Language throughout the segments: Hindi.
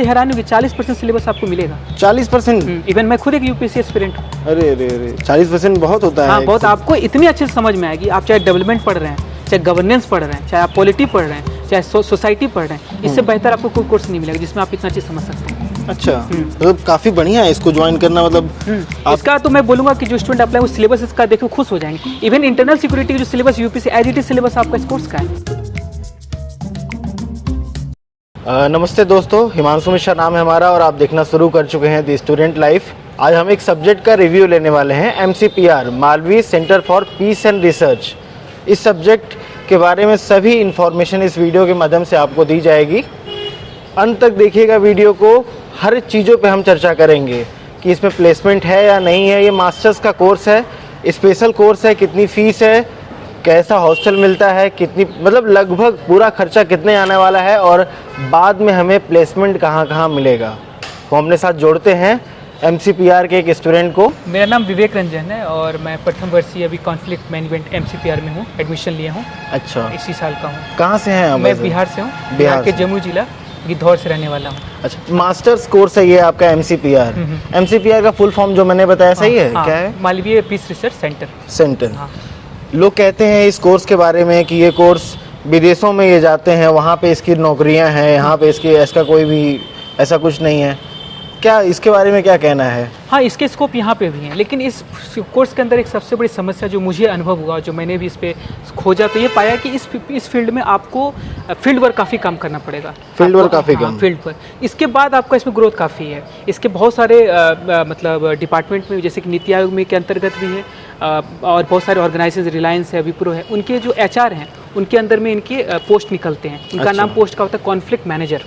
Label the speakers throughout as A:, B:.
A: जानते हैरान होंगे 40% सिलेबस आपको मिलेगा।
B: 40%?
A: इवन मैं खुद एक यूपीएससी एस्पिरेंट हूँ।
B: अरे 40% बहुत होता है।
A: हाँ बहुत, आपको इतनी अच्छे से समझ में आएगी। आप चाहे डेवलपमेंट पढ़ रहे हैं, चाहे गवर्नेंस पढ़ रहे हैं, चाहे आप पॉलिटी पढ़ रहे हैं, चाहे सोसाइटी पढ़ रहे हैं, इससे बेहतर आपको कोई कोर्स नहीं मिलेगा जिसमें आप इतना चीज़ समझ सकते हैं।
B: अच्छा, मतलब काफ़ी बढ़िया है इसको ज्वाइन करना। मतलब
A: इसका तो मैं बोलूँगा कि जो स्टूडेंट अप्लाई वो सिलेबस इसका देख खुश हो जाएंगे। इवन इंटरनल सिक्योरिटी जो syllabus UPSC as it is syllabus आपका इस कोर्स का है।
B: नमस्ते दोस्तों, हिमांशु मिश्रा नाम है हमारा और आप देखना शुरू कर चुके हैं द स्टूडेंट लाइफ। आज हम एक सब्जेक्ट का रिव्यू लेने वाले हैं, MCPR Malvi centre for piece and research. इस सब्जेक्ट के बारे में सभी इन्फॉर्मेशन इस वीडियो के माध्यम से आपको दी जाएगी। अंत तक देखिएगा वीडियो को, हर चीज़ों पे हम चर्चा करेंगे कि इसमें प्लेसमेंट है या नहीं है। ये मास्टर्स का कोर्स है, स्पेशल कोर्स है, कितनी फ़ीस है, कैसा हॉस्टल मिलता है, कितनी मतलब लगभग पूरा खर्चा कितने आने वाला है और बाद में हमें प्लेसमेंट कहाँ कहाँ मिलेगा। तो हमने साथ जोड़ते हैं MCPR के एक स्टूडेंट को।
A: मेरा नाम विवेक रंजन है और मैं प्रथम वर्षीय अभी कॉन्फ्लिक्ट मैनेजमेंट MCPR में हूँ, एडमिशन लिए हूँ।
B: अच्छा,
A: इसी साल का हूँ।
B: कहाँ से हैं आप?
A: मैं बिहार से हूँ, बिहार के जम्मू जिला गिद्धौर से रहने वाला हूँ।
B: अच्छा, मास्टर्स कोर्स है ये आपका MCPR। MCPR का फुल फॉर्म जो मैंने बताया सही है? क्या है?
A: Malviya Peace Research Centre.
B: लोग कहते हैं इस कोर्स के बारे में कि ये कोर्स विदेशों में ये जाते हैं, वहाँ पे इसकी नौकरियाँ हैं, यहाँ पे इसका कोई भी ऐसा कुछ नहीं है। क्या इसके बारे में क्या कहना है?
A: हाँ, इसके स्कोप यहाँ पे भी हैं, लेकिन इस कोर्स के अंदर एक सबसे बड़ी समस्या जो मुझे अनुभव हुआ, जो मैंने भी इस पे खोजा, तो ये पाया कि इस फील्ड में आपको फील्ड वर्क काफ़ी कम करना पड़ेगा।
B: फील्ड वर्क काफ़ी कम।
A: फील्ड वर्क इसके बाद आपका इसमें ग्रोथ काफ़ी है। इसके बहुत सारे मतलब डिपार्टमेंट में, जैसे कि नीति आयोग में के अंतर्गत भी है और बहुत सारे ऑर्गेनाइजेशन, रिलायंस है, विप्रो है, उनके जो HR हैं उनके अंदर में इनके पोस्ट निकलते हैं। इनका नाम पोस्ट का होता है कॉन्फ्लिक्ट मैनेजर।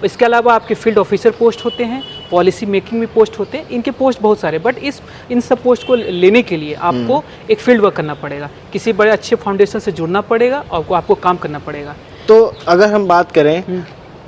A: इसके अलावा आपके फील्ड ऑफिसर पोस्ट होते हैं, पॉलिसी मेकिंग में पोस्ट होते हैं। इनके पोस्ट बहुत सारे, बट इन सब पोस्ट को लेने के लिए आपको एक फील्ड वर्क करना पड़ेगा, किसी बड़े अच्छे फाउंडेशन से जुड़ना पड़ेगा और आपको काम करना पड़ेगा।
B: तो अगर हम बात करें,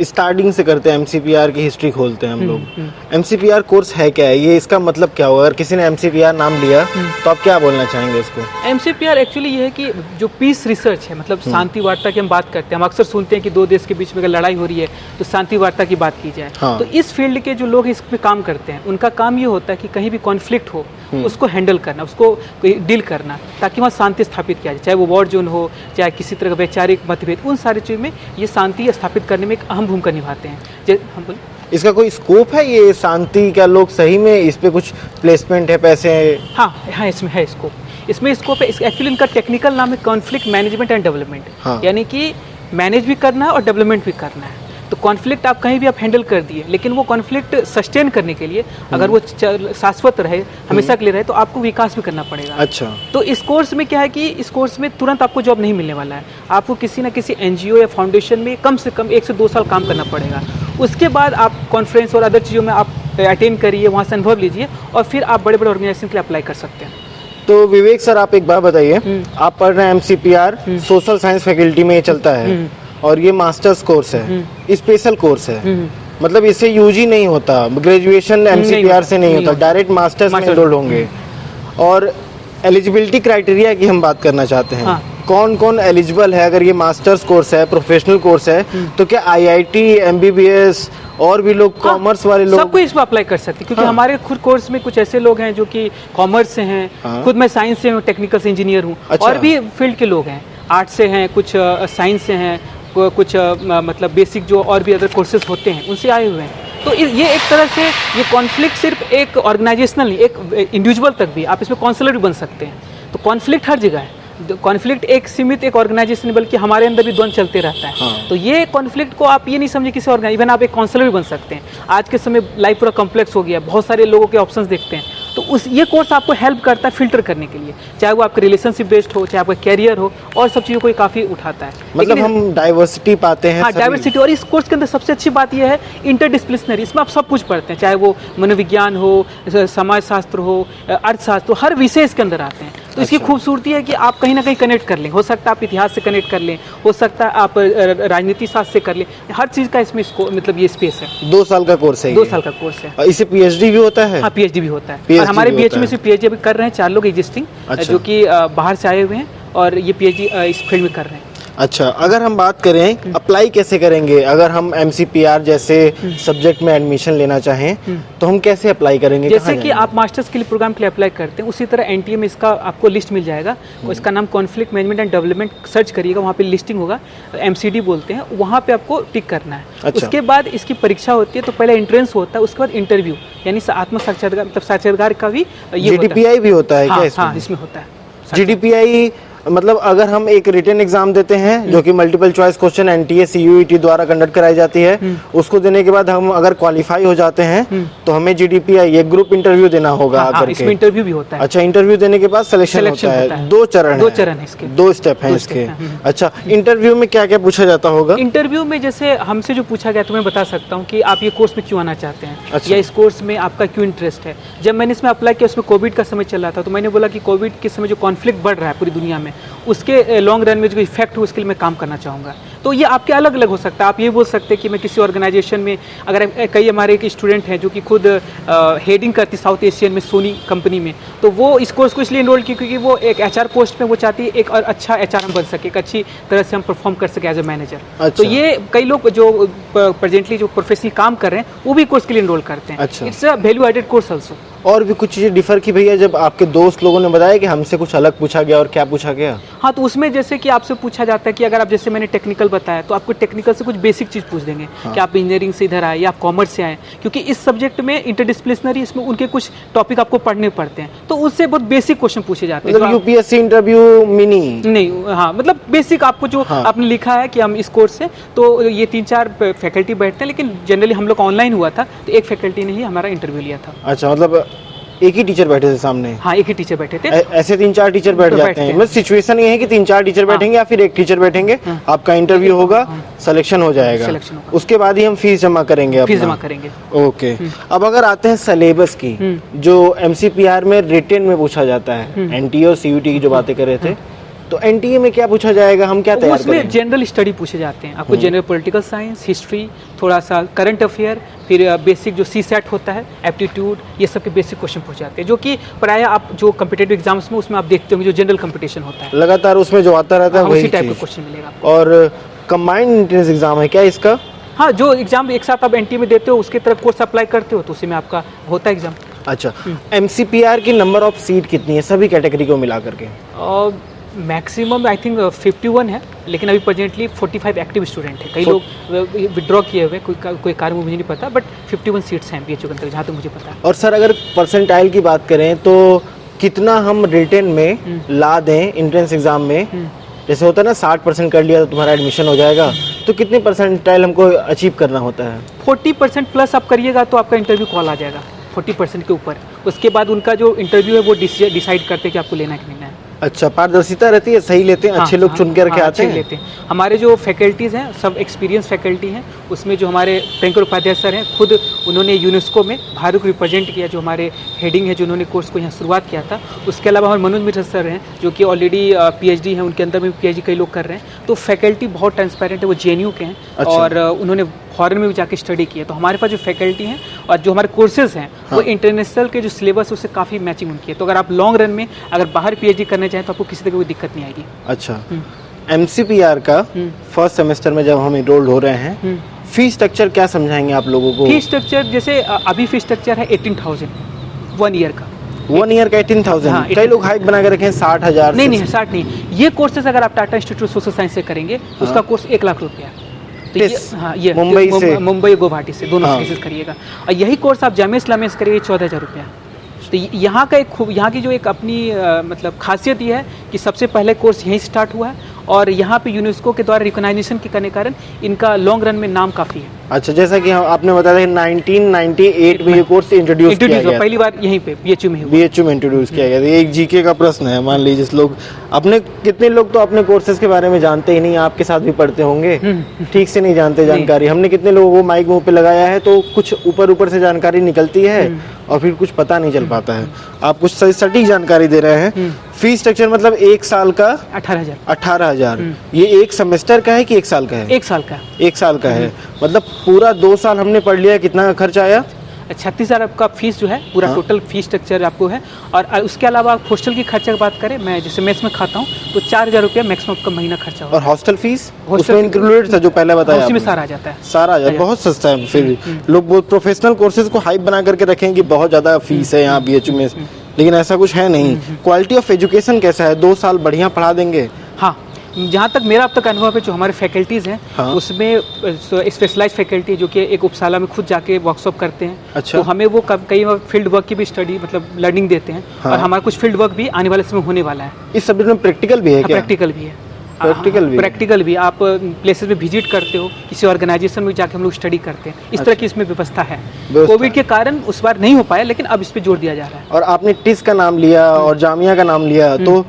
B: स्टार्टिंग से करते हैं, MCPR की हिस्ट्री खोलते हैं हम लोग। MCPR कोर्स है क्या है, ये इसका मतलब क्या हुआ? अगर किसी ने MCPR नाम लिया तो आप क्या बोलना चाहेंगे इसको?
A: MCPR एक्चुअली ये है कि जो पीस रिसर्च है, मतलब शांति वार्ता की हम बात करते हैं। हम अक्सर सुनते हैं कि दो देश के बीच में अगर लड़ाई हो रही है तो शांति वार्ता की बात की जाए। तो इस फील्ड के जो लोग इस पे काम करते हैं, उनका काम ये होता है कि कहीं भी कॉन्फ्लिक्ट हो उसको हैंडल करना, उसको डील करना, ताकि वहाँ शांति स्थापित किया जाए। चाहे वो वॉर जोन हो, चाहे किसी तरह का वैचारिक मतभेद, उन सारी चीज़ में ये शांति स्थापित करने में एक अहम भूमिका निभाते हैं। हम बोले
B: इसका कोई स्कोप है, ये शांति का लोग सही में इस पे कुछ प्लेसमेंट है, पैसे?
A: हाँ, इसमें है स्कोप। इसमें स्कोप है। एक्चुअली इनका टेक्निकल नाम है कॉन्फ्लिक्ट मैनेजमेंट एंड डेवलपमेंट। यानी कि मैनेज भी करना है और डेवलपमेंट भी करना है। तो कॉन्फ्लिक्ट आप कहीं भी आप हैंडल कर दिए, लेकिन वो कॉन्फ्लिक्ट सस्टेन करने के लिए, अगर वो शाश्वत रहे, हमेशा के लिए रहे, तो आपको विकास भी करना पड़ेगा।
B: अच्छा, तो
A: इस कोर्स में क्या है कि इस कोर्स में तुरंत आपको जॉब नहीं मिलने वाला है। आपको किसी ना किसी NGO या फाउंडेशन में कम से कम 1 से 2 साल काम करना पड़ेगा। उसके बाद आप कॉन्फ्रेंस और अदर चीज़ों में आप अटेंड करिए, वहाँ से अनुभव लीजिए और फिर आप बड़े बड़े ऑर्गेनाइजेशन के लिए अप्लाई कर सकते हैं।
B: तो विवेक सर, आप एक बात बताइए, आप पढ़ रहे हैं MCPR, सोशल साइंस फैकल्टी में ये चलता है और ये मास्टर्स कोर्स है, स्पेशल कोर्स है, मतलब इससे UG नहीं होता, ग्रेजुएशन MCPR से नहीं होता, डायरेक्ट मास्टर्स में एनरोल होंगे। और एलिजिबिलिटी क्राइटेरिया की हम बात करना चाहते हैं। कौन कौन एलिजिबल है? अगर ये मास्टर्स कोर्स है, प्रोफेशनल कोर्स है, तो क्या IIT, MBBS और भी लोग, कॉमर्स वाले लोग,
A: सबको इसमें अप्लाई कर सकते हैं? क्योंकि हमारे खुद कोर्स में कुछ ऐसे लोग हैं जो कि कॉमर्स से हैं, खुद मैं साइंस से हूँ, टेक्निकल से इंजीनियर हूँ। और भी फील्ड के लोग हैं, आर्ट्स से हैं, कुछ साइंस से हैं, कुछ मतलब बेसिक जो और भी अदर कोर्सेज होते हैं उनसे आए हुए हैं। तो ये एक तरह से ये कॉन्फ्लिक्ट सिर्फ एक ऑर्गेनाइजेशनल नहीं, एक इंडिविजुअल तक भी आप इसमें काउंसलर भी बन सकते हैं। तो कॉन्फ्लिक्ट हर जगह है। कॉन्फ्लिक्ट एक सीमित एक ऑर्गेनाइजेशन, बल्कि हमारे अंदर भी द्वंद्व चलते रहता है। तो ये कॉन्फ्लिक्ट को आप ये नहीं समझे किसी ऑर्गेनाइजेशन, इवन आप एक काउंसलर भी बन सकते हैं। आज के समय लाइफ पूरा कॉम्प्लेक्स हो गया, बहुत सारे लोगों के ऑप्शंस देखते हैं, तो ये कोर्स आपको हेल्प करता है फिल्टर करने के लिए, चाहे वो आपका रिलेशनशिप बेस्ड हो, चाहे आपका कैरियर हो, और सब चीज़ों को काफ़ी उठाता है।
B: मतलब हम डाइवर्सिटी पाते हैं।
A: हाँ, डाइवर्सिटी। और इस कोर्स के अंदर सबसे अच्छी बात यह है इंटरडिसिप्लिनरी, इसमें आप सब कुछ पढ़ते हैं, चाहे वो मनोविज्ञान हो, समाज शास्त्र हो, अर्थशास्त्र हो, हर विषय इसके अंदर आते हैं। तो इसकी खूबसूरती है कि आप कहीं ना कहीं कनेक्ट कर लें। हो सकता है आप इतिहास से कनेक्ट कर लें, हो सकता है आप राजनीति शास्त्र से कर लें, हर चीज़ का इसमें मतलब ये स्पेस है।
B: 2 साल का कोर्स है।
A: 2 साल का कोर्स है।
B: इसे PhD भी होता है?
A: हाँ, PhD भी होता है। और हमारे BH में से PhD अभी कर रहे हैं 4 लोग एग्जिस्टिंग, जो कि बाहर से आए हुए हैं और ये PhD इस फील्ड में कर रहे हैं।
B: अच्छा, अगर हम बात करें अप्लाई कैसे करेंगे, अगर हम MCPR जैसे सब्जेक्ट में एडमिशन लेना चाहें तो हम कैसे अप्लाई करेंगे?
A: जैसे कि आप मास्टर्स के लिए प्रोग्राम के लिए अप्लाई करते हैं, उसी तरह NTA में इसका आपको लिस्ट मिल जाएगा। इसका नाम conflict management and development search करिएगा, वहाँ पे लिस्टिंग होगा, MCD बोलते हैं, वहाँ पे आपको टिक करना है।
B: अच्छा।
A: उसके बाद इसकी परीक्षा होती है, तो पहले एंट्रेंस होता है, उसके बाद इंटरव्यू, यानी आत्म साक्षात्कार, मतलब साक्षात्कार का भी ये
B: GDPI भी होता है क्या इसमें?
A: हाँ, इसमें होता है।
B: GDPI मतलब अगर हम एक रिटन एग्जाम देते हैं जो कि multiple choice question NTA CUET द्वारा कंडक्ट कराई जाती है, उसको देने के बाद हम अगर क्वालिफाई हो जाते हैं तो हमें GDPI एक ग्रुप इंटरव्यू देना होगा।
A: हाँ, इसमें इंटरव्यू भी होता है।
B: अच्छा, इंटरव्यू देने के बाद सिलेक्शन होता है। दो चरण है
A: इसके,
B: 2 स्टेप हैं इसके। अच्छा, इंटरव्यू में क्या क्या पूछा जाता होगा?
A: इंटरव्यू में जैसे हमसे जो पूछा गया तो मैं बता सकता हूँ कि आप ये कोर्स में क्यों आना चाहते हैं।
B: अच्छा।
A: या इस कोर्स में आपका क्यों इंटरेस्ट है। जब मैंने इसमें अप्लाई किया, उसमें कोविड का समय चल रहा था, तो मैंने बोला कि कोविड के समय जो कॉन्फ्लिक्ट बढ़ रहा है पूरी दुनिया में, उसके लॉन्ग रन में जो इफेक्ट हो उसके लिए मैं काम करना चाहूँगा। तो ये आपके अलग अलग हो सकता है। आप ये बोल सकते हैं कि मैं किसी ऑर्गेनाइजेशन में, अगर कई हमारे एक स्टूडेंट हैं जो कि खुद हेडिंग करती साउथ एशियन में सोनी कंपनी में, तो वो इस कोर्स को इसलिए इनरोल की क्योंकि वो एक HR पोस्ट में वो चाहती है एक और अच्छा HR हम बन सके, एक अच्छी तरह से हम परफॉर्म कर सके एज ए मैनेजर।
B: अच्छा।
A: तो ये कई लोग जो प्रेजेंटली जो प्रोफेशनल काम कर रहे हैं वो भी कोर्स के लिए इनरोल करते हैं।
B: अच्छा।
A: It's a value added course also.
B: और भी कुछ चीज़ें डिफर की भैया, जब आपके दोस्त लोगों ने बताया कि हमसे कुछ अलग पूछा गया, और क्या पूछा गया?
A: हाँ, तो उसमें जैसे कि आपसे पूछा जाता है कि अगर आप, जैसे मैंने टेक्निकल बताया, तो आपको टेक्निकल से कुछ बेसिक चीज़ पूछ देंगे। हाँ। कि आप इंजीनियरिंग से इधर आए या आप कॉमर्स से आए, क्योंकि इस सब्जेक्ट में इंटरडिसिप्लिनरी, इसमें उनके कुछ टॉपिक आपको पढ़ने पड़ते हैं, तो उससे बहुत बेसिक क्वेश्चन पूछे जाते हैं।
B: मतलब UPSC इंटरव्यू मिनी
A: नहीं, हाँ, मतलब बेसिक आपको जो आपने लिखा है कि हम इस कोर्स से, तो ये 3-4 फैकल्टी बैठते हैं, लेकिन जनरली हम लोग ऑनलाइन हुआ था, तो एक फैकल्टी ने ही हमारा इंटरव्यू लिया था।
B: अच्छा, मतलब एक ही टीचर बैठे थे सामने?
A: हाँ, एक ही टीचर बैठे थे।
B: ऐसे 3-4 टीचर बैठ जाते हैं? मतलब सिचुएशन ये है कि 3-4 टीचर बैठेंगे या फिर एक टीचर बैठेंगे, आपका इंटरव्यू होगा, सिलेक्शन हो जाएगा, उसके बाद ही हम फीस जमा करेंगे।
A: फीस जमा करेंगे।
B: ओके। अब अगर आते हैं सिलेबस की, जो MCPR में रिटन में पूछा जाता है, NTA और CUT की जो बातें कर रहे थे, तो NTA में क्या पूछा जाएगा, हम क्या तैयार करेंगे?
A: उसमें जनरल स्टडी पूछे जाते हैं आपको, जनरल पॉलिटिकल साइंस, हिस्ट्री, थोड़ा सा करंट अफेयर, फिर बेसिक जो CSAT होता है, एप्टीट्यूड, ये सब के बेसिक क्वेश्चन पूछे जाते हैं, जो कि प्रायः आप जो कम्पिटेटिव एग्जाम्स में उसमें आप देखते होंगे, जो जनरल कंपटीशन होता है
B: लगातार उसमें जो आता रहता है
A: उसी टाइप का क्वेश्चन मिलेगा आपको।
B: और कंबाइंड एंट्रेंस एग्जाम है क्या इसका?
A: हाँ, जो एग्जाम एक साथ आप NTA में देते हो, उसके तरफ कोर्स अप्लाई करते हो, तो उसी में आपका होता है एग्जाम।
B: अच्छा, MCPR की नंबर ऑफ सीट कितनी है सभी कैटेगरी को मिला करके?
A: मैक्सिमम आई थिंक 51 है, लेकिन अभी प्रेजेंटली 45 एक्टिव स्टूडेंट है। कई लोग विड्रॉ किए हुए, कोई कारण मुझे नहीं पता, बट 51 सीट्स हैं BHU के अंदर, जहाँ तक मुझे पता है।
B: और सर, अगर परसेंटाइल की बात करें तो कितना हम रिटन में ला दें एंट्रेंस एग्जाम में? जैसे होता है ना 60% कर लिया तो तुम्हारा एडमिशन हो जाएगा, तो कितने परसेंटाइल हमको अचीव करना होता है?
A: 40% प्लस आप करिएगा तो आपका इंटरव्यू कॉल आ जाएगा 40% के ऊपर। उसके बाद उनका जो इंटरव्यू है वो डिसाइड करते हैं कि आपको लेना है कि नहीं है।
B: अच्छा, पारदर्शिता रहती है, सही लेते हैं, अच्छे लोग चुन के रखे आते हैं?
A: हमारे जो फैकल्टीज़ हैं सब एक्सपीरियंस फैकल्टी हैं। उसमें जो हमारे प्रियंकर उपाध्याय सर हैं, खुद उन्होंने यूनेस्को में भारत को रिप्रेजेंट किया, जो हमारे हेडिंग है, जो उन्होंने कोर्स को यहाँ शुरुआत किया था। उसके अलावा हमारे मनोज मिश्रा सर हैं, जो कि ऑलरेडी PhD हैं, उनके अंदर में PhD कई लोग कर रहे हैं। तो फैकल्टी बहुत ट्रांसपेरेंट है, वो JNU के हैं। अच्छा। और उन्होंने फॉरेन में भी जाके स्टडी की है। तो हमारे पास जो फैकल्टी हैं और जो हमारे कोर्सेज हैं, वो इंटरनेशनल के जो सिलेबस उससे काफ़ी मैचिंग उनकी है। तो अगर आप लॉन्ग रन में अगर बाहर PhD करना चाहें तो आपको किसी तरह की कोई दिक्कत नहीं आएगी।
B: अच्छा, MCPR का फर्स्ट सेमेस्टर में जब हम इनरोल्ड हो रहे हैं, फीस स्ट्रक्चर क्या समझाएंगे आप लोगों को?
A: फीस स्ट्रक्चर जैसे अभी फीस स्ट्रक्चर है 18,000 1 ईयर का।
B: 1 ईयर का 18,000?
A: हाँ,
B: कई लोग हाइक बना के रखे हैं 60,000।
A: नहीं, 60 नहीं। ये कोर्सेज अगर आप Tata institute of social science से करेंगे, उसका कोर्स 1 लाख रुपया। तो ये मुंबई गुवाहाटी से दोनों केसेस करिएगा। और यही कोर्स आप जामिया इस्लामिया से करिए 14,000 रुपया। तो यहाँ का यहाँ की जो एक अपनी मतलब खासियत ये है कि सबसे पहले कोर्स यहीं स्टार्ट हुआ है, और यहाँ पे यूनेस्को के द्वारा रिकॉग्नाइजेशन के करने कारण इनका लॉन्ग रन में नाम काफ़ी है।
B: अच्छा, जैसा कि आपने बताया 1998 में ये कोर्स इंट्रोड्यूस किया गया,
A: पहली बार यहीं पे BHU में
B: इंट्रोड्यूस किया गया। एक GK का प्रश्न है, मान लीजिए जिस लोग अपने, कितने लोग तो अपने कोर्सेज के बारे में जानते ही नहीं, आपके साथ भी पढ़ते होंगे, ठीक से नहीं जानते जानकारी। हमने कितने लोगों को माइक मुंह पे लगाया है, तो कुछ ऊपर से जानकारी निकलती है और फिर कुछ पता नहीं चल पाता है। आप कुछ सटीक जानकारी दे रहे हैं। फीस स्ट्रक्चर मतलब 1 साल का 18,000। ये 1 सेमेस्टर का है कि 1 साल का है?
A: 1 साल का।
B: 1 साल का है, मतलब पूरा 2 साल हमने पढ़ लिया, कितना खर्चा आया?
A: 36,000 आपका फीस जो है पूरा टोटल फीस स्ट्रक्चर आपको है। और उसके अलावा आप हॉस्टल की खर्चे की बात करें, मैं जैसे मेस में खाता हूँ तो 4,000 रुपया मैक्सिमम का महीना खर्चा होगा।
B: और हॉस्टल फीस उसमें इंक्लूडेड था जो पहले बताया,
A: उसी में सारा आ जाता है।
B: सारा आ जाता है, बहुत सस्ता है। फिर लोग बहुत प्रोफेशनल कोर्सेज को हाइप बना करके रखें कि बहुत ज़्यादा फीस है यहाँ BHU में, लेकिन ऐसा कुछ है नहीं। क्वालिटी ऑफ एजुकेशन कैसा है? 2 साल बढ़िया पढ़ा देंगे?
A: हाँ, जहाँ तक मेरा अब तक अनुभव है, जो हमारे फैकल्टीज़ हैं
B: हाँ।
A: उसमें स्पेशलाइज फैकल्टी जो कि एक उपसाला में खुद जाके वर्कशॉप करते हैं।
B: अच्छा।
A: तो हमें वो कई फील्ड वर्क की भी स्टडी मतलब लर्निंग देते हैं।
B: हाँ।
A: और हमारा कुछ फील्ड वर्क भी आने वाले समय होने वाला है।
B: इस सब्जेक्ट में प्रैक्टिकल भी है क्या?
A: प्रैक्टिकल भी है।
B: प्रैक्टिकल भी
A: आप प्लेसेस में विजिट करते हो, किसी ऑर्गेनाइजेशन में जाके हम लोग स्टडी करते हैं। इस तरह की इसमें व्यवस्था है। कोविड के कारण उस बार नहीं हो पाया, लेकिन अब इस पे जोर दिया जा रहा है।
B: और आपने टिस का नाम लिया और जामिया का नाम लिया, तो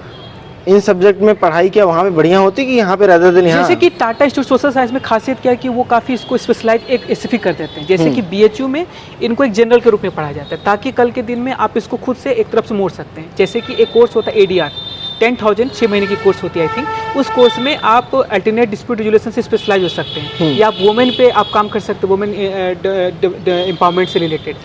B: इन सब्जेक्ट में पढ़ाई क्या वहाँ पे बढ़िया होती कि यहाँ पे रहते थे?
A: जैसे कि टाटा इंस्टीट्यूट सोशल साइंस में खासियत क्या है कि वो काफ़ी इसको स्पेशलाइज एक स्पेसिफिक कर देते हैं। जैसे कि BHU में इनको एक जनरल के रूप में पढ़ाया जाता है, ताकि कल के दिन में आप इसको खुद से एक तरफ से मोड़ सकते हैं। जैसे कि एक कोर्स होता है ADR 10,000 6 महीने की कोर्स होती है आई थिंक। उस कोर्स में आप अल्टरनेट डिस्प्यूट रिजोल्यूशन से स्पेशलाइज हो सकते हैं, या आप वुमेन पे आप काम कर सकते हैं, वुमेन एम्पावरमेंट से रिलेटेड।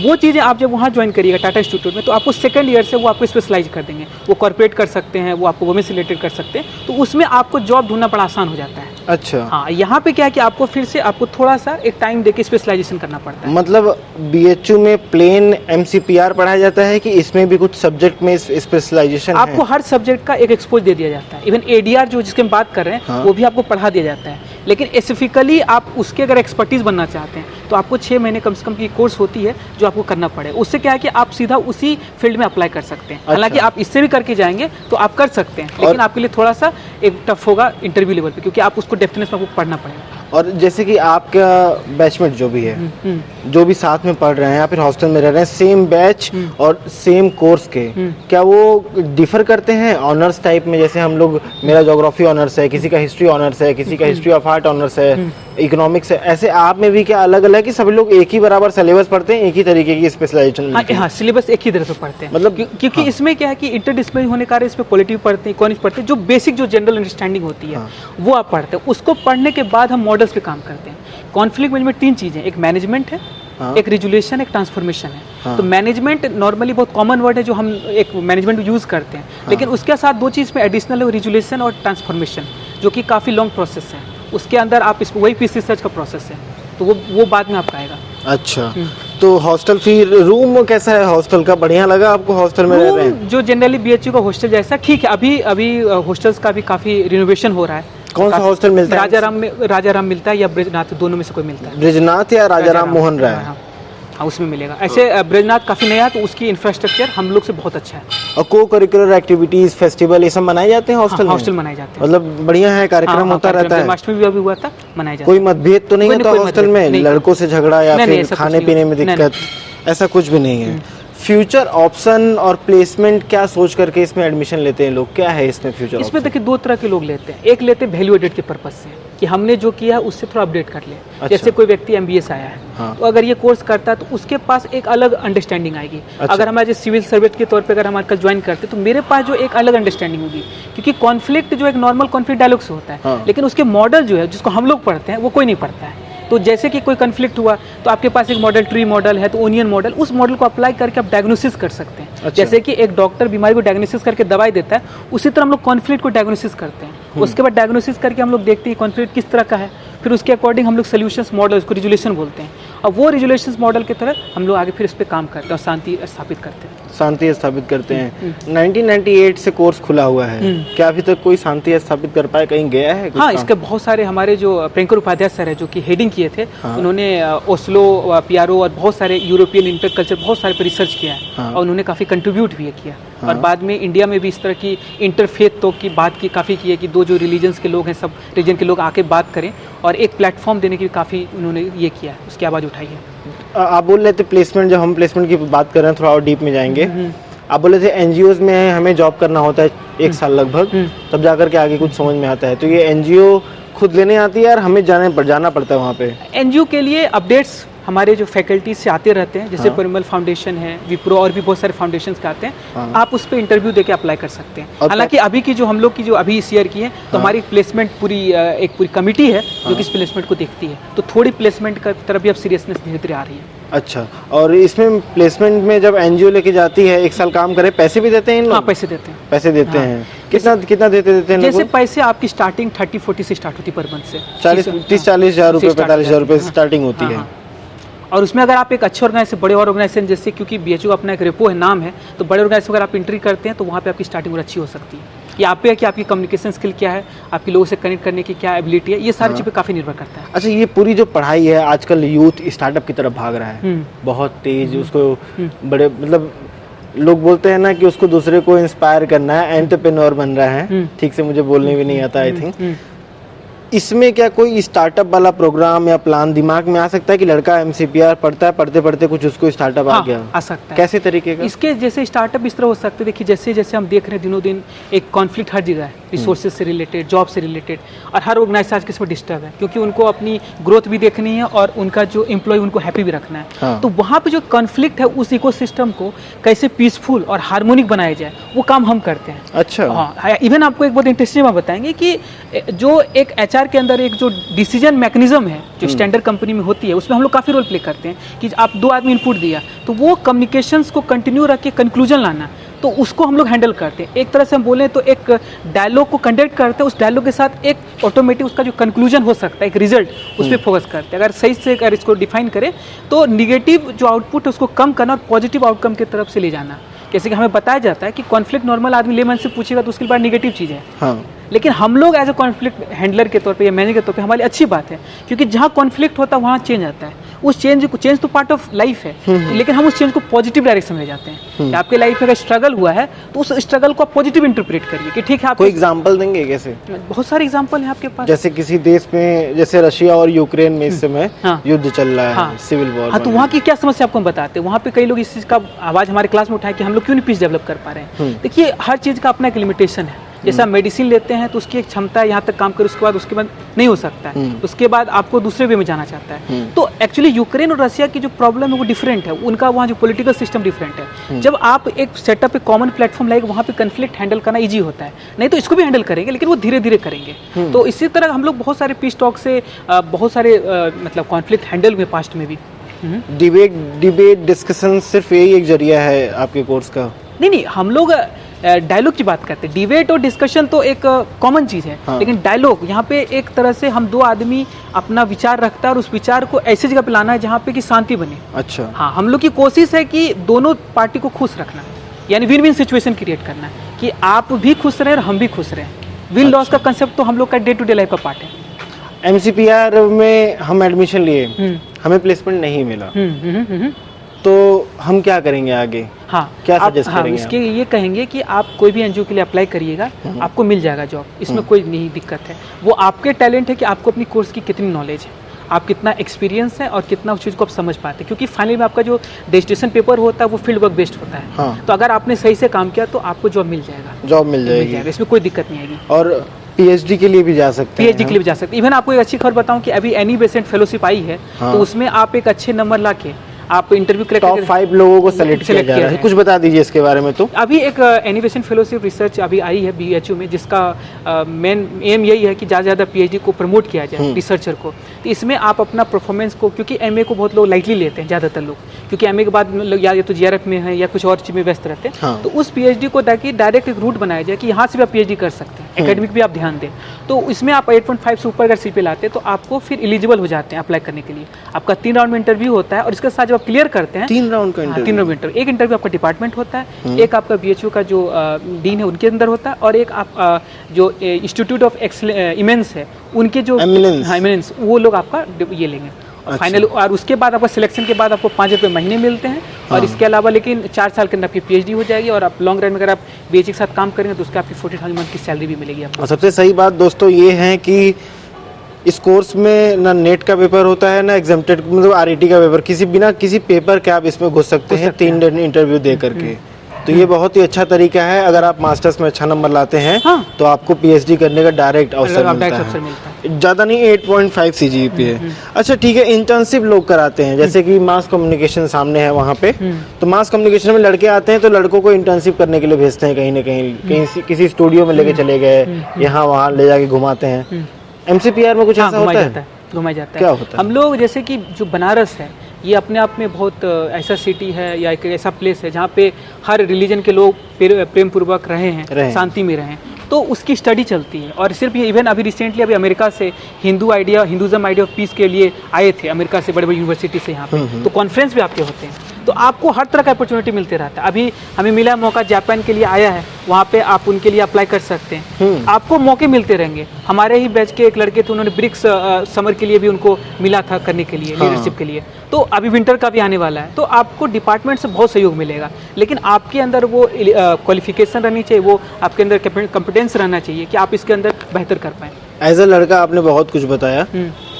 A: वो चीज़ें आप जब वहाँ ज्वाइन करिएगा टाटा इंस्टीट्यूट में, तो आपको सेकंड ईयर से वो आपको स्पेशलाइज कर देंगे। वो कॉर्पोरेट कर सकते हैं, वो आपको वुमेन से रिलेटेड कर सकते हैं, तो उसमें आपको जॉब ढूंढना बड़ा आसान हो जाता है।
B: अच्छा।
A: हाँ, यहाँ पे क्या है कि आपको फिर से आपको थोड़ा सा एक टाइम देके स्पेशलाइजेशन करना पड़ता है।
B: मतलब BHU में प्लेन MCPR पढ़ाया जाता है कि इसमें भी कुछ सब्जेक्ट में स्पेशलाइजेशन है?
A: आपको हर सब्जेक्ट का एक एक्सपोज दे दिया जाता है। इवन ADR जो जिसके हम बात कर रहे हैं,
B: हाँ।
A: वो भी आपको पढ़ा दिया जाता है। लेकिन स्पेसिफिकली आप उसके अगर एक्सपर्टीज बनना चाहते हैं तो आपको 6 महीने कम से कम की कोर्स होती है जो आपको करना पड़े। उससे क्या है कि आप सीधा उसी फील्ड में अप्लाई कर सकते हैं। हालांकि आप इससे भी करके जाएंगे तो आप कर सकते हैं, लेकिन आपके लिए थोड़ा सा एक टफ होगा इंटरव्यू लेवल पे, क्योंकि आप उसको डेप्थनेस में आपको पढ़ना पड़ेगा।
B: और जैसे कि आपका बैचमेट जो भी है, जो भी साथ में पढ़ रहे हैं या फिर हॉस्टल में रह रहे हैं, सेम बैच और सेम कोर्स के, क्या वो डिफर करते हैं ऑनर्स टाइप में? जैसे हम लोग, मेरा ज्योग्राफी ऑनर्स है, किसी का हिस्ट्री ऑनर्स है, किसी का हिस्ट्री ऑफ आर्ट ऑनर्स है, इकोनॉमिक्स है, ऐसे आप में भी क्या अलग अलग कि सभी लोग एक ही बराबर सिलेबस पढ़ते हैं, एक ही तरीके की स्पेशलाइजेशन?
A: हाँ, सिलेबस एक ही तरह से पढ़ते हैं।
B: मतलब
A: क्योंकि इसमें क्या है कि इंटरडिसिप्लिनरी होने के कारण इसमें पॉलिटिव पढ़ते हैं, इकोनॉमिक्स पढ़ते हैं, जो बेसिक जो जनरल अंडरस्टैंडिंग होती है वो आप पढ़ते हैं। उसको पढ़ने के बाद हम मॉडल्स पे काम करते हैं। कॉन्फ्लिक्ट मैनेजमेंट 3 चीज़ें, एक मैनेजमेंट है, एक रिजुलेशन, एक ट्रांसफॉर्मेशन है। तो मैनेजमेंट नॉर्मली बहुत कॉमन वर्ड है जो हम एक मैनेजमेंट यूज़ करते हैं, लेकिन उसके साथ 2 चीज़ में एडिशनल है, रिजुलेशन और ट्रांसफॉर्मेशन, जो कि काफ़ी लॉन्ग प्रोसेस है। उसके अंदर आप इसको वही पीस रिसर्च का प्रोसेस है, तो वो बाद में आपका आएगा।
B: अच्छा, तो हॉस्टल फिर रूम कैसा है हॉस्टल का? बढ़िया लगा आपको हॉस्टल में रह रहे हैं?
A: जो जनरली BHU का हॉस्टल जैसा ठीक है। अभी हॉस्टल्स का भी काफ़ी रिनोवेशन हो रहा है।
B: कौन सा हॉस्टल मिलता है?
A: राजाराम मिलता है या ब्रजनाथ, दोनों में से कोई मिलता है।
B: ब्रजनाथ या राजाराम मोहन राय?
A: हाँ, उसमें मिलेगा। ऐसे ब्रजनाथ काफ़ी नया है, तो उसकी इंफ्रास्ट्रक्चर हम लोग से बहुत अच्छा है।
B: और को करिकुलर एक्टिविटीज, फेस्टिवल, ये सब मनाए जाते हैं हॉस्टल में?
A: हॉस्टल मनाए जाते हैं।
B: मतलब बढ़िया है, कार्यक्रम होता रहता है?
A: जन्माष्टमी भी अभी हुआ था, मनाया जाता
B: है। कोई मतभेद तो नहीं होता हॉस्टल में? लड़कों से झगड़ा या फिर खाने पीने में दिक्कत, ऐसा कुछ भी नहीं है? फ्यूचर ऑप्शन और प्लेसमेंट क्या सोच करके इसमें एडमिशन लेते हैं लोग? क्या है इसमें फ्यूचर?
A: इसमें देखिए 2 तरह के लोग लेते हैं। एक लेते हैं वैल्यू एडेड के पर्पज से, कि हमने जो किया है उससे थोड़ा अपडेट कर ले।
B: अच्छा।
A: जैसे कोई व्यक्ति MBA से आया है, तो अगर ये कोर्स करता है तो उसके पास एक अलग अंडरस्टैंडिंग आएगी।
B: अच्छा।
A: अगर हमारे सिविल सर्वेंट के तौर पे अगर हमारे कल ज्वाइन करते तो मेरे पास जो एक अलग अंडरस्टैंडिंग होगी, क्योंकि कॉन्फ्लिक्ट जो एक नॉर्मल कॉन्फ्लिक्ट डायलॉग से होता है, लेकिन उसके मॉडल जो है जिसको हम लोग पढ़ते हैं वो कोई नहीं पढ़ता है। तो जैसे कि कोई कन्फ्लिक्ट हुआ तो आपके पास एक मॉडल ट्री मॉडल है, तो ओनियन मॉडल, उस मॉडल को अप्लाई करके आप डायग्नोसिस कर सकते हैं।
B: अच्छा।
A: जैसे कि एक डॉक्टर बीमारी को डायग्नोसिस करके दवाई देता है, उसी तरह हम लोग कॉन्फ्लिक्ट को डायग्नोसिस करते हैं। उसके बाद डायग्नोसिस करके हम लोग देखते हैं कॉन्फ्लिक्ट किस तरह का है, फिर उसके अकॉर्डिंग हम लोग सोल्यूशंस मॉडल, उसको रिजुलेशन बोलते हैं, और वो रिजुलेशंस मॉडल की तरह हम लोग आगे फिर इस पर काम करते हैं और शांति स्थापित करते हैं।
B: शांति स्थापित करते हैं। 1998 से कोर्स खुला हुआ है, क्या अभी तक कोई शांति स्थापित कर पाए? कहीं गया है?
A: हाँ, इसके बहुत सारे हमारे जो प्रियंकर उपाध्याय सर है जो कि हेडिंग किए थे, उन्होंने ओस्लो, PRO और बहुत सारे यूरोपियन इंटरकल्चर बहुत सारे पर रिसर्च किया है, और उन्होंने काफ़ी कंट्रीब्यूट भी किया। और बाद में इंडिया में भी इस तरह की इंटरफेथ तो की बात की काफ़ी की है कि 2 जो रिलीजन्स के लोग हैं, सब रीजन के लोग आके बात करें, और एक प्लेटफॉर्म देने की काफ़ी उन्होंने ये किया है, उसकी आवाज़ उठाई है।
B: आप बोल रहे थे प्लेसमेंट, जब हम प्लेसमेंट की बात कर रहे हैं थोड़ा और डीप में जाएंगे। आप बोले थे NGOs में हमें जॉब करना होता है 1 साल लगभग, तब जाकर के आगे कुछ समझ में आता है। तो ये NGO खुद लेने आती है और हमें जाना पड़ता है वहाँ पे?
A: NGO के लिए अपडेट्स हमारे जो फैकल्टी से आते रहते हैं, जैसे
B: हाँ।
A: परिमल फाउंडेशन है, विप्रो और भी बहुत सारे फाउंडेशंस के आते हैं।
B: हाँ।
A: आप उस पर इंटरव्यू देके अप्लाई कर सकते हैं।
B: और
A: हालांकि अभी की जो हम लोग की जो अभी इस ईयर की है, तो हमारी प्लेसमेंट पूरी एक पूरी कमिटी है जो कि इस प्लेसमेंट को देखती है, तो थोड़ी प्लेसमेंट की तरफ भी अब सीरियसनेस धीरे धीरे आ रही है।
B: अच्छा, और इसमें प्लेसमेंट में जब एनजीओ लेके जाती है, 1 साल काम करे, पैसे भी देते हैं इन लोग?
A: हाँ, पैसे देते हैं।
B: पैसे देते
A: हाँ।
B: हैं। कितना देते हैं
A: जैसे
B: लोग?
A: पैसे आपकी स्टार्टिंग 30-40 से स्टार्ट होती है पर मंथ से,
B: 30-40 हज़ार रुपये,
A: से start
B: 45 हज़ार रुपये
A: हाँ।
B: स्टार्टिंग होती
A: हाँ,
B: है।
A: हाँ। और उसमें अगर आप एक अच्छे ऑर्गेनाइजेशन, बड़े ऑर्गेनाइजेशन जैसे, क्योंकि बीएचयू का अपना एक रेपो है, नाम है, तो बड़े ऑर्गेनाइजेशन अगर आप एंट्री करते हैं तो वहाँ पे आपकी स्टार्टिंग और अच्छी हो सकती है। ये आप पे है कि आपकी कम्युनिकेशन स्किल क्या है, आपकी लोगों से कनेक्ट करने की क्या एबिलिटी है, ये सारी चीज़ें काफ़ी निर्भर करता है।
B: अच्छा, ये पूरी जो पढ़ाई है, आजकल यूथ स्टार्टअप की तरफ भाग रहा है बहुत तेज, उसको बड़े मतलब लोग बोलते हैं ना कि उसको दूसरे को इंस्पायर करना है, एंटरप्रेन्योर बन रहा है। ठीक से मुझे बोलने भी नहीं आता आई थिंक। इसमें क्या कोई स्टार्टअप वाला प्रोग्राम या प्लान दिमाग में आ सकता है कि लड़का एमसीपीआर पढ़ता है, पढ़ते पढ़ते कुछ उसको स्टार्टअप आ गया?
A: आ सकता है।
B: कैसे तरीके का?
A: इसके जैसे स्टार्टअप इस तरह हो सकते हैं, देखिए जैसे जैसे हम देख रहे हैं दिनों दिन एक कॉन्फ्लिक्ट हर जगह है, रिसोर्सेज से रिलेटेड, जॉब से रिलेटेड, और हर ऑर्गेनाइजेशन आज किसमें डिस्टर्ब है, क्योंकि उनको अपनी ग्रोथ भी देखनी है और उनका जो एम्प्लॉय उनको हैप्पी भी रखना है।
B: हाँ।
A: तो वहाँ पे जो कॉन्फ्लिक्ट है, उस इकोसिस्टम को कैसे पीसफुल और हार्मोनिक बनाया जाए, वो काम हम करते हैं।
B: अच्छा।
A: हाँ, इवन आपको एक बहुत इंटरेस्टिंग बात बताएंगे कि जो एक एचआर के अंदर एक जो डिसीजन मैकेनिज्म है जो स्टैंडर्ड कंपनी में होती है, उसमें हम लोग काफ़ी रोल प्ले करते हैं कि आप 2 आदमी इनपुट दिया तो वो कम्युनिकेशंस को कंटिन्यू रख के कंक्लूजन लाना, तो उसको हम लोग हैंडल करते हैं। एक तरह से हम बोलें तो एक डायलॉग को कंडक्ट करते हैं, उस डायलॉग के साथ एक ऑटोमेटिक उसका जो कंक्लूजन हो सकता है, एक रिजल्ट, उस पर फोकस करते हैं। अगर सही से अगर इसको डिफाइन करें तो निगेटिव जो आउटपुट है उसको कम करना और पॉजिटिव आउटकम की तरफ से ले जाना। जैसे कि हमें बताया जाता है कि कॉन्फ्लिक्ट नॉर्मल आदमी लेमन से पूछेगा तो उसके बाद निगेटिव चीज़ है,
B: हाँ।
A: लेकिन हम लोग एज ए कॉन्फ्लिक्ट हैंडलर के तौर पे या मैनेजर के तौर पे हमारी अच्छी बात है, क्योंकि जहाँ कॉन्फ्लिक्ट होता है वहाँ चेंज आता है। उस चेंज तो पार्ट ऑफ लाइफ है, लेकिन हम उस चेंज को पॉजिटिव डायरेक्शन में ले जाते हैं। कि आपके लाइफ में अगर स्ट्रगल हुआ है तो उस स्ट्रगल को आप पॉजिटिव इंटरप्रेट करिए कि ठीक है। आप
B: कोई एग्जांपल देंगे कैसे?
A: बहुत सारे एग्जांपल हैं आपके पास।
B: जैसे किसी देश में, जैसे रशिया और यूक्रेन में इस समय युद्ध चल रहा है,
A: हाँ।
B: Civil war.
A: हाँ, तो वहाँ की क्या समस्या आपको हम बताते हैं। वहाँ पे कई लोग इस चीज़ का आवाज़ हमारे क्लास में उठाए कि हम लोग क्यों नहीं पीस डेवलप कर पा रहे हैं। देखिए, हर चीज़ का अपना एक लिमिटेशन है। जैसे आप मेडिसिन लेते हैं तो उसकी एक क्षमता है, यहाँ तक काम करे, उसके बाद नहीं हो सकता है, उसके बाद आपको दूसरे वे में जाना चाहता है। तो एक्चुअली यूक्रेन और रशिया की जो प्रॉब्लम है वो डिफरेंट है, उनका वहाँ जो पॉलिटिकल सिस्टम डिफरेंट है। जब आप एक सेटअप, एक कॉमन प्लेटफॉर्म लाएंगे, वहाँ पे कन्फ्लिक्ट हैंडल करना ईजी होता है। नहीं तो इसको भी हैंडल करेंगे, लेकिन वो धीरे धीरे करेंगे। तो इसी तरह हम लोग बहुत सारे पीस टॉक से बहुत सारे मतलब कॉन्फ्लिक्ट हैंडल हुए पास्ट में भी।
B: डिबेट डिस्कशन सिर्फ यही एक जरिया है आपके कोर्स का?
A: नहीं, हम लोग डायलॉग की बात करते हैं। डिबेट और डिस्कशन तो एक कॉमन चीज़ है,
B: हाँ।
A: लेकिन डायलॉग यहाँ पे एक तरह से हम 2 आदमी अपना विचार रखता है और उस विचार को ऐसी जगह पे लाना है जहाँ पे कि शांति बने।
B: अच्छा।
A: हाँ, हम लोग की कोशिश है कि दोनों पार्टी को खुश रखना, यानी विन विन सिचुएशन क्रिएट करना है कि आप भी खुश रहें और हम भी खुश रहें। विन लॉस का कंसेप्ट तो हम लोग का डे टू डे लाइफ का पार्ट है।
B: एमसीपीआर में हम एडमिशन लिए, हमें प्लेसमेंट नहीं मिला, तो हम क्या करेंगे आगे?
A: हाँ,
B: क्या सजेस्ट करेंगे?
A: इसके ये कहेंगे कि आप कोई भी एनजीओ के लिए अप्लाई करिएगा, आपको मिल जाएगा जॉब, इसमें कोई नहीं दिक्कत है। वो आपके टैलेंट है कि आपको अपनी कोर्स की कितनी नॉलेज है, आप कितना एक्सपीरियंस है और कितना उस चीज़ को आप समझ पाते हैं, क्योंकि फाइनली में आपका जो डिस्टेशन पेपर होता है वो फील्ड वर्क बेस्ड होता है।
B: हाँ।
A: तो अगर आपने सही से काम किया तो आपको जॉब मिल जाएगा,
B: जॉब मिल जाएगी,
A: इसमें कोई दिक्कत नहीं आएगी।
B: और पीएचडी के लिए भी जा सकते हैं?
A: पीएचडी के लिए भी जा सकते हैं। इवन आपको एक अच्छी खबर बताऊं कि अभी एनी बेसेंट फेलोशिप आई है, तो उसमें आप एक अच्छे नंबर ला के आप इंटरव्यू क्रैक
B: टॉप 5 लोगों को सेलेक्ट किया जा रहा है। कुछ बता दीजिए इसके बारे में। तो
A: अभी एक एनिमेशन फेलोशिप रिसर्च अभी आई है बीएचयू में, जिसका मेन एम यही है कि ज़्यादा से ज़्यादा पीएचडी को प्रमोट किया जाए, रिसर्चर को। तो इसमें आप अपना परफॉर्मेंस को, क्योंकि एमए को बहुत लोग लाइटली लेते हैं ज़्यादातर लोग, क्योंकि एमए के बाद या तो जीआरएफ में है या कुछ और चीज़ में व्यस्त रहते हैं।
B: हाँ।
A: तो उस पीएचडी को ताकि डायरेक्ट एक रूट बनाया जाए कि यहाँ से भी आप पीएचडी कर सकते हैं, एकेडमिक भी आप ध्यान दें। तो इसमें आप 8.5 से ऊपर अगर सीपी लाते हैं तो आपको फिर एलिजिबल हो जाते हैं अप्लाई करने के लिए। आपका 3 राउंड में इंटरव्यू होता है और इसके साथ जब आप क्लियर करते हैं
B: 3 राउंड का इंटरव्यू?
A: 3 round interview. एक इंटरव्यू आपका डिपार्टमेंट होता है, एक आपका बीएचयू का जो डीन है उनके अंदर होता है, और एक आप जो इंस्टीट्यूट ऑफ इमेंस है उनके जो इमेंस, वो लोग आपका ये लेंगे फाइनल। और उसके बाद आपका सिलेक्शन के बाद आपको 5 रुपये महीने मिलते हैं। और इसके अलावा लेकिन 4 साल के अंदर आपकी पीएचडी हो जाएगी, और आप लॉन्ग रन में अगर आप बीएचयू के साथ काम करेंगे तो उसका आपकी 40,000 मंथ की सैलरी भी मिलेगी आपको।
B: और सबसे सही बात दोस्तों ये है कि इस कोर्स में ना नेट का पेपर होता है ना एग्जाम्प्टेड, मतलब आरईटी का पेपर, बिना किसी पेपर के आप इसमें घुस सकते हैं 3 दिन इंटरव्यू दे करके। तो ये बहुत ही अच्छा तरीका है। अगर आप मास्टर्स में अच्छा नंबर लाते हैं तो आपको पीएचडी करने का डायरेक्ट अवसर मिलता है। ज़्यादा नहीं, 8.5 CGPA है। अच्छा ठीक है, इंटर्नशिप लोग कराते हैं, जैसे कि मास कम्युनिकेशन सामने है वहाँ पे, तो मास कम्युनिकेशन में लड़के आते हैं तो लड़कों को इंटर्नशिप करने के लिए भेजते हैं कहीं ना कहीं किसी स्टूडियो में लेके चले गए, यहाँ वहाँ ले जाके घुमाते हैं। MCPR में कुछ ऐसा होता है?
A: घुमाया जाता है।
B: क्या होता है?
A: हम लोग जैसे कि जो बनारस है, ये अपने आप में बहुत ऐसा सिटी है या एक ऐसा प्लेस है जहाँ पे हर रिलीजन के लोग प्रेम पूर्वक रहे हैं, शांति में रहें, तो उसकी स्टडी चलती है। और सिर्फ ये इवन अभी रिसेंटली अभी अमेरिका से हिंदुज़म आइडिया ऑफ पीस के लिए आए थे, अमेरिका से बड़े बड़े यूनिवर्सिटी से यहाँ पे, तो कॉन्फ्रेंस भी आपके होते हैं, तो आपको हर तरह का अपॉर्चुनिटी मिलते रहता है। अभी हमें मिला मौका, जापान के लिए आया है, वहाँ पे आप उनके लिए अप्लाई कर सकते हैं, आपको मौके मिलते रहेंगे। हमारे ही बैच के एक लड़के थे, उन्होंने ब्रिक्स समर के लिए भी उनको मिला था करने के लिए, लीडरशिप के लिए, तो अभी विंटर का भी आने वाला है, तो आपको डिपार्टमेंट से बहुत सहयोग मिलेगा। लेकिन आपके अंदर वो क्वालिफिकेशन रहनी चाहिए, वो आपके अंदर कॉम्पिटेंस रहना चाहिए कि आप इसके अंदर बेहतर कर पाएँ।
B: एज अ लड़का आपने बहुत कुछ बताया,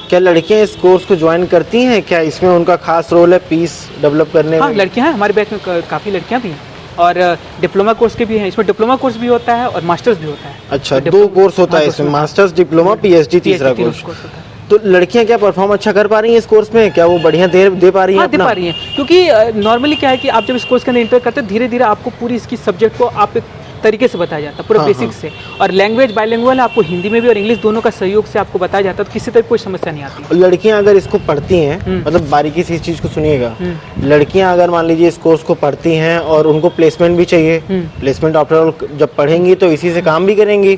B: क्या लड़कियां इस कोर्स को ज्वाइन करती हैं? क्या इसमें उनका खास रोल है पीस डेवलप करने में?
A: हाँ, लड़कियां हैं हमारे बैच में, काफ़ी लड़कियां भी हैं, और डिप्लोमा कोर्स के भी हैं। इसमें डिप्लोमा कोर्स भी होता है और मास्टर्स भी होता है। अच्छा,
B: तो 2 कोर्स होता है इसमें, मास्टर्स, डिप्लोमा, PhD, तीसरा कोर्स होता है। तो लड़कियां क्या परफॉर्म अच्छा कर पा रही हैं इस कोर्स में? क्या वो बढ़िया दे पा रही हैं?
A: हाँ, दे पा रही हैं, क्योंकि नॉर्मली क्या है कि आप जब इस कोर्स के अंदर इंटर करते हैं, धीरे धीरे आपको पूरी इसकी सब्जेक्ट को आप एक तरीके से बताया जाता है, पूरा बेसिक से, और लैंग्वेज बाइलिंगुअल है, आपको हिंदी में भी और इंग्लिश दोनों का सहयोग से आपको बताया जाता है, तो किसी तरह कोई समस्या नहीं आती।
B: लड़कियां अगर इसको पढ़ती हैं, मतलब बारीकी से इस चीज़ को सुनिएगा, लड़कियां अगर मान लीजिए इस कोर्स को पढ़ती हैं और उनको प्लेसमेंट भी चाहिए, प्लेसमेंट आफ्टर ऑल जब पढ़ेंगी तो इसी से काम भी करेंगी,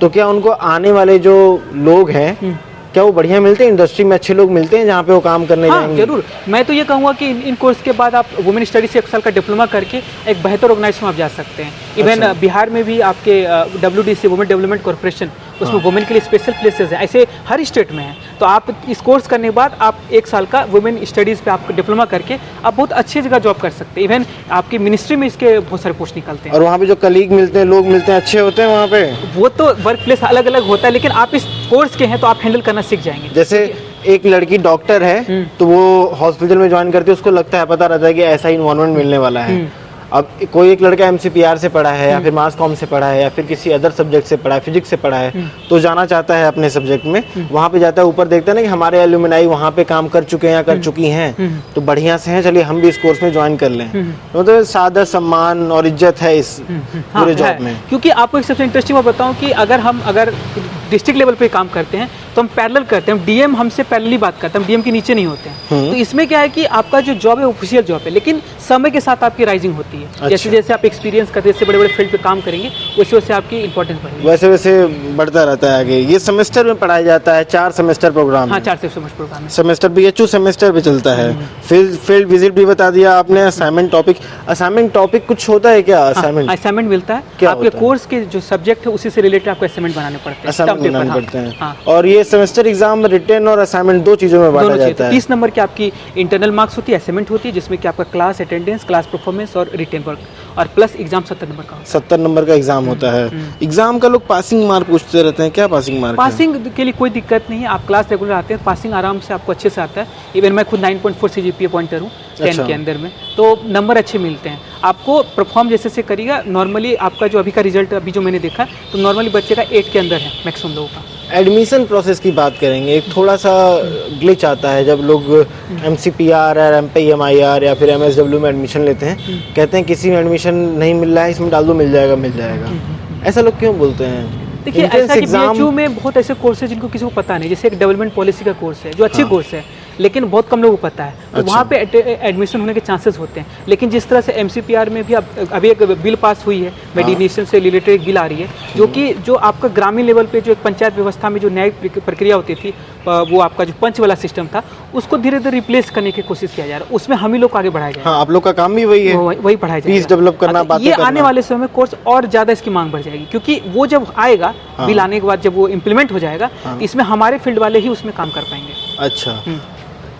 B: तो क्या उनको आने वाले जो लोग हैं, क्या वो बढ़िया मिलते हैं, इंडस्ट्री में अच्छे लोग मिलते हैं जहाँ पे वो काम करने जाएंगे?
A: जरूर, मैं तो ये कहूँगा कि इन कोर्स के बाद आप वुमेन स्टडीज से 1 साल का डिप्लोमा करके एक बेहतर ऑर्गेनाइजेशन में आप जा सकते हैं। इवन बिहार में भी आपके WDC, वुमेन डेवलपमेंट कॉर्पोरेशन, उसमें वुमेन के लिए स्पेशल प्लेसेस हैं, ऐसे हर स्टेट में है। तो आप इस कोर्स करने के बाद आप 1 साल का वुमेन स्टडीज़ पे आप डिप्लोमा करके आप बहुत अच्छी जगह जॉब कर सकते हैं। इवन आपकी मिनिस्ट्री में इसके बहुत सारे पोस्ट निकलते हैं।
B: और वहाँ पे जो कलीग मिलते हैं, लोग मिलते हैं, अच्छे होते हैं वहाँ पे?
A: वो तो वर्क प्लेस अलग अलग होता है, लेकिन आप इस कोर्स के हैं तो आप हैंडल करना सीख जाएंगे।
B: जैसे एक लड़की डॉक्टर है तो वो हॉस्पिटल में ज्वाइन करती है, उसको लगता है, पता रहता है कि ऐसा ही इन्वायरमेंट मिलने वाला है। अब कोई एक लड़का MCPR से पढ़ा है या फिर मास कॉम से पढ़ा है या फिर किसी अदर सब्जेक्ट से पढ़ा है, फिजिक्स से पढ़ा है, तो जाना चाहता है अपने सब्जेक्ट में, वहाँ पे जाता है, ऊपर देखता है ना कि हमारे एल्यूमिनाई वहाँ पे काम कर चुके हैं या कर चुकी हैं, तो बढ़िया से हैं, चलिए हम भी इस कोर्स में ज्वाइन कर लें। मतलब सादा सम्मान और इज्जत है इस पूरे जॉब में।
A: क्योंकि आपको एक सबसे इंटरेस्टिंग बात बताऊँ कि अगर डिस्ट्रिक्ट लेवल पे काम करते हैं तो हम पैरेलल करते हैं, DM हमसे पैरेलली बात करते हैं, हम DM के नीचे नहीं होते हैं। तो इसमें क्या है कि आपका जो जॉब है ऑफिशियल जॉब है, लेकिन समय के साथ आपकी राइजिंग होती है। अच्छा। जैसे जैसे आप एक्सपीरियंस करते हैं, बड़े बड़े फील्ड पे काम करेंगे, वैसे वैसे आपकी इंपॉर्टेंस बढ़ेगी,
B: वैसे वैसे बढ़ता रहता है आगे। ये सेमेस्टर में पढ़ाया जाता है, 4 सेमेस्टर प्रोग्राम?
A: हाँ, 4 सेमेस्टर प्रोग्राम है।
B: सेमेस्टर BHU सेमेस्टर भी चलता है। फील्ड विजिट भी बता दिया आपने। असाइनमेंट टॉपिक कुछ होता है क्या?
A: असाइनमेंट मिलता है, आपके कोर्स के जो सब्जेक्ट है उसी से रिलेटेड आपको असाइनमेंट बनाने पड़ते हैं। और
B: ये सेमेस्टर एग्जाम रिटन और असाइनमेंट 2 चीजों में बांटा जाता है।
A: 30 नंबर की आपकी इंटरनल मार्क्स होती है, असाइनमेंट होती है, जिसमें कि आपका क्लास अटेंडेंस, क्लास परफॉर्मेंस और रिटन वर्क, और प्लस एग्जाम 70 नंबर का
B: 70 नंबर का एग्जाम होता है। एग्जाम का लोग पासिंग मार्क पूछते रहते हैं, क्या पासिंग मार्क?
A: पासिंग के लिए कोई दिक्कत नहीं है, आप क्लास रेगुलर आते हैं, पासिंग आराम से आपको अच्छे से आता है। इवन मैं खुद 9.4 CGPA पॉइंटर हूँ 10 के अंदर में, तो नंबर अच्छे मिलते हैं। आपको परफॉर्म जैसे से करिएगा, नॉर्मली आपका जो अभी का रिजल्ट अभी जो मैंने देखा, तो नॉर्मली बच्चे का 8 के अंदर है मैक्सिमम लोगों का।
B: एडमिशन प्रोसेस की बात करेंगे, एक थोड़ा सा ग्लिच आता है जब लोग MCPR और MPMIR या फिर MSW में एडमिशन लेते हैं, कहते हैं किसी में एडमिशन नहीं मिल रहा है, इसमें डाल दो, मिल जाएगा। ऐसा लोग क्यों बोलते हैं?
A: देखिए, ऐसा कि BHU में बहुत ऐसे कोर्स है जिनको किसी को पता नहीं, जैसे एक डेवलपमेंट पॉलिसी का कोर्स है जो अच्छी कोर्स है, लेकिन बहुत कम लोगों को पता है, तो वहाँ पे एडमिशन होने के चांसेस होते हैं। लेकिन जिस तरह से MCPR में भी अभी एक बिल पास हुई है, मेडिनेशन से रिलेटेड एक बिल आ रही है, जो आपका ग्रामीण लेवल पे जो एक पंचायत व्यवस्था में जो न्यायिक प्रक्रिया होती थी, वो आपका जो पंच वाला सिस्टम था, उसको धीरे धीरे रिप्लेस करने की कोशिश किया जा रहा है। उसमें हम ही लोग को आगे बढ़ाया जाएगा।
B: हाँ, आप लोग का काम भी वही है,
A: वही पढ़ाया जाएगा,
B: पीस डेवलप करना,
A: ये आने वाले समय में कोर्स और ज़्यादा इसकी मांग बढ़ जाएगी, क्योंकि वो जब आएगा, बिल आने के बाद जब वो इम्प्लीमेंट हो जाएगा, इसमें हमारे फील्ड वाले ही उसमें काम कर पाएंगे।
B: अच्छा,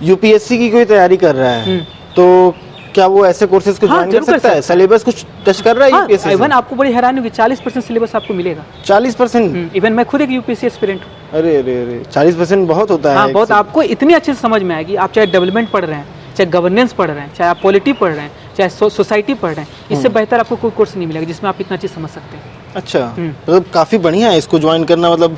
B: UPSC की कोई तैयारी कर रहा है तो क्या वो ऐसे कोर्सेज को ज्वाइन कर सकता है? सिलेबस कुछ टच कर रहा है UPSC?
A: इवन आपको बड़ी हैरानी होगी, 40% सिलेबस आपको मिलेगा।
B: 40%?
A: इवन मैं खुद एक UPSC एस्पिरेंट हूँ।
B: अरे 40% बहुत होता है।
A: हाँ, बहुत। आपको इतनी अच्छे से समझ में आएगी, आप चाहे डेवलपमेंट पढ़ रहे हैं, चाहे गवर्नेंस पढ़ रहे हैं, चाहे आप पॉलिटी पढ़ रहे हैं, चाहे सोसाइटी पढ़ रहे हैं, इससे बेहतर आपको कोई कोर्स नहीं मिलेगा जिसमें आप इतना चीज़ समझ सकते हैं।
B: अच्छा, मतलब काफी बढ़िया है इसको ज्वाइन करना, मतलब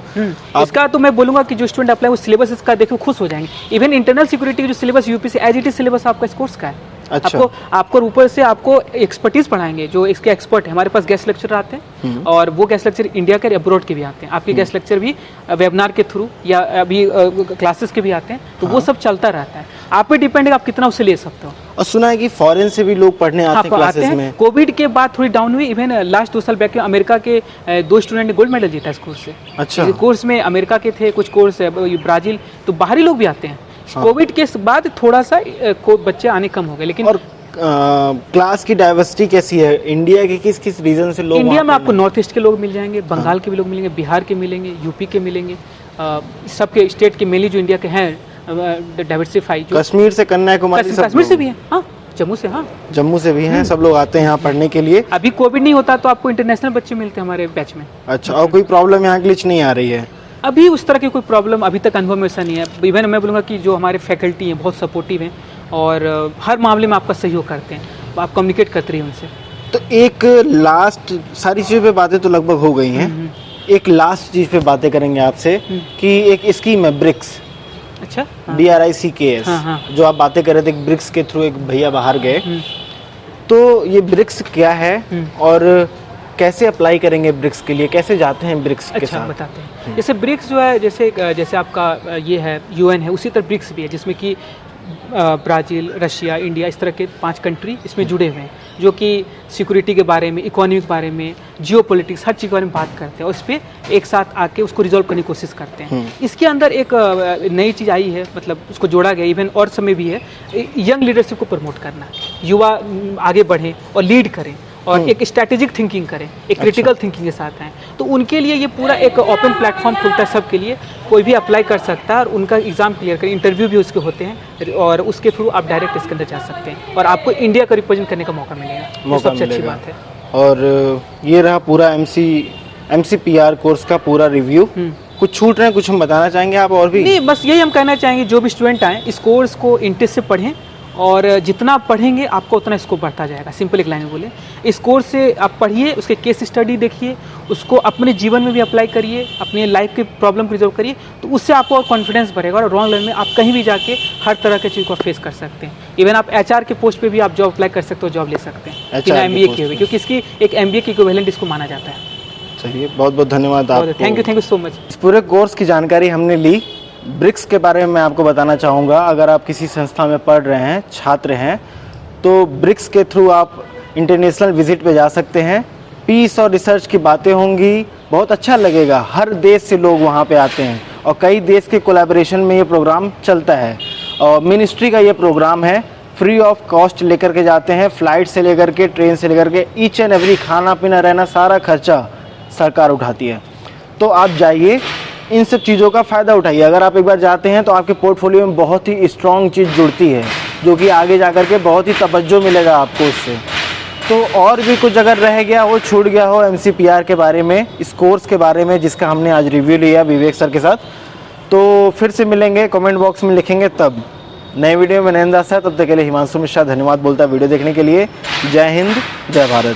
A: इसका तो मैं बोलूंगा कि जो स्टूडेंट अप्लाई वो सिलेबस इसका देखे खुश हो जाएंगे। इवन इंटरनल सिक्योरिटी का जो सिलेबस यूपी से एज इट इज सिलेबस आपका इस कोर्स का है।
B: अच्छा।
A: आपको ऊपर से आपको एक्सपर्टीज पढ़ाएंगे, जो इसके एक्सपर्ट है। हमारे पास गेस्ट लेक्चर आते हैं और वो गेस्ट लेक्चर इंडिया के अब्रॉड के भी आते हैं। आपके गेस्ट लेक्चर भी वेबिनार के थ्रू या अभी क्लासेस के भी आते हैं, तो वो सब चलता रहता है। आप पे डिपेंड है आप कितना उसे ले सकते हो।
B: और सुना है कि फॉरेन से भी लोग पढ़ने आते हैं क्लासेस में।
A: कोविड के बाद थोड़ी डाउन हुई। इवन लास्ट 2 साल बैक अमेरिका के 2 स्टूडेंट ने गोल्ड मेडल जीता इस कोर्स से।
B: अच्छा।
A: इस कोर्स में अमेरिका के थे, कुछ कोर्स ब्राजील, तो बाहरी लोग भी आते हैं। कोविड के बाद थोड़ा सा बच्चे आने कम हो गए, लेकिन
B: और क्लास की डाइवर्सिटी कैसी है इंडिया के, किस किस रीजन से लोग?
A: इंडिया में आपको नॉर्थ ईस्ट के लोग मिल जाएंगे, बंगाल के भी लोग मिलेंगे, बिहार के मिलेंगे, यूपी के मिलेंगे, सबके स्टेट के मेनली जो इंडिया के हैं डाइवर्सिफाई।
B: कश्मीर से, कन्याकुमारी,
A: कश्मीर से भी है, हाँ, जम्मू से, हाँ,
B: जम्मू से भी हैं, सब लोग आते हैं यहाँ पढ़ने के लिए।
A: अभी कोविड नहीं होता तो आपको इंटरनेशनल बच्चे मिलते हैं हमारे बैच में।
B: अच्छा, और कोई प्रॉब्लम यहाँ ग्लिच नहीं आ रही है?
A: अभी उस तरह की कोई प्रॉब्लम अभी तक अनुभव में ऐसा नहीं है। इवन मैं बोलूँगा कि जो हमारे फैकल्टी हैं बहुत सपोर्टिव हैं और हर मामले में आपका सहयोग करते हैं, आप कम्युनिकेट करते रहिए उनसे।
B: तो एक लास्ट, सारी चीज़ों पे बातें तो लगभग हो गई हैं, एक लास्ट चीज़ पे बातें करेंगे आपसे कि एक स्कीम है ब्रिक्स।
A: अच्छा,
B: BRICS, जो आप बातें कर रहे थे, ब्रिक्स के थ्रू एक भैया बाहर गए, तो ये ब्रिक्स क्या है और कैसे अप्लाई करेंगे ब्रिक्स के लिए, कैसे जाते हैं ब्रिक्स के साथ?
A: बताते हैं। जैसे ब्रिक्स जो है, जैसे आपका ये है UN है, उसी तरह ब्रिक्स भी है, जिसमें कि ब्राज़ील, रशिया, इंडिया, इस तरह के 5 कंट्री इसमें जुड़े हुए हैं, जो कि सिक्योरिटी के बारे में, इकोनॉमी के बारे में, जियो पॉलिटिक्स, हर चीज़ के बारे में बात करते हैं और उस पर एक साथ आके उसको रिजॉल्व करने की कोशिश करते हैं। इसके अंदर एक नई चीज़ आई है, मतलब उसको जोड़ा गया, इवन और समय भी है, यंग लीडरशिप को प्रमोट करना, युवा आगे बढ़ें और लीड करें और एक स्ट्रैटेजिक थिंकिंग करें, एक क्रिटिकल थिंकिंग के साथ हैं। तो उनके लिए ये पूरा एक ओपन प्लेटफॉर्म खुलता है सबके लिए, कोई भी अप्लाई कर सकता है और उनका एग्ज़ाम क्लियर करें, इंटरव्यू भी उसके होते हैं और उसके थ्रू आप डायरेक्ट इसके अंदर जा सकते हैं और आपको इंडिया का रिप्रेजेंट करने का मौका मिलेगा। ये सबसे अच्छी बात है।
B: और ये रहा पूरा MCPR कोर्स का पूरा रिव्यू। कुछ छूट रहे हैं, कुछ हम बताना चाहेंगे आप और भी?
A: नहीं, बस यही हम कहना चाहेंगे, जो भी स्टूडेंट आए इस कोर्स को इंटरेस्ट से पढ़ें और जितना आप पढ़ेंगे आपको उतना स्कोप बढ़ता जाएगा। सिंपल एक लाइन में बोले, इस कोर्स से आप पढ़िए, उसके केस स्टडी देखिए, उसको अपने जीवन में भी अप्लाई करिए, अपने लाइफ के प्रॉब्लम को रिजॉल्व करिए, तो उससे आपको और कॉन्फिडेंस बढ़ेगा और लॉन्ग रन में आप कहीं भी जाके हर तरह के चीज़ को फेस कर सकते हैं। इवन आप HR के पोस्ट पे भी आप जॉब अप्लाई कर सकते हो, जॉब ले सकते हैं बिना MBA किए हुए, क्योंकि इसकी एक MBA की इक्विवेलेंट इसको माना जाता है।
B: चलिए, बहुत बहुत धन्यवाद आपको।
A: Thank you so much.
B: इस पूरे कोर्स की जानकारी हमने ली। ब्रिक्स के बारे में मैं आपको बताना चाहूँगा, अगर आप किसी संस्था में पढ़ रहे हैं, छात्र हैं, तो ब्रिक्स के थ्रू आप इंटरनेशनल विजिट पे जा सकते हैं। पीस और रिसर्च की बातें होंगी, बहुत अच्छा लगेगा। हर देश से लोग वहाँ पे आते हैं और कई देश के कोलैबोरेशन में ये प्रोग्राम चलता है और मिनिस्ट्री का ये प्रोग्राम है। फ्री ऑफ कॉस्ट लेकर के जाते हैं, फ़्लाइट से लेकर के, ट्रेन से लेकर के, ईच एंड एवरी, खाना पीना रहना सारा खर्चा सरकार उठाती है। तो आप जाइए, इन सब चीज़ों का फ़ायदा उठाइए। अगर आप एक बार जाते हैं तो आपके पोर्टफोलियो में बहुत ही स्ट्रॉन्ग चीज़ जुड़ती है, जो कि आगे जा कर के बहुत ही तवज्जो मिलेगा आपको उससे। तो और भी कुछ अगर रह गया हो, छूट गया हो MCPR के बारे में, इस कोर्स के बारे में जिसका हमने आज रिव्यू लिया विवेक सर के साथ, तो फिर से मिलेंगे, कमेंट बॉक्स में लिखेंगे तब। नए वीडियो में नयन दास है, तब तक के लिए हिमांशु मिश्रा धन्यवाद बोलता है वीडियो देखने के लिए। जय हिंद, जय भारत।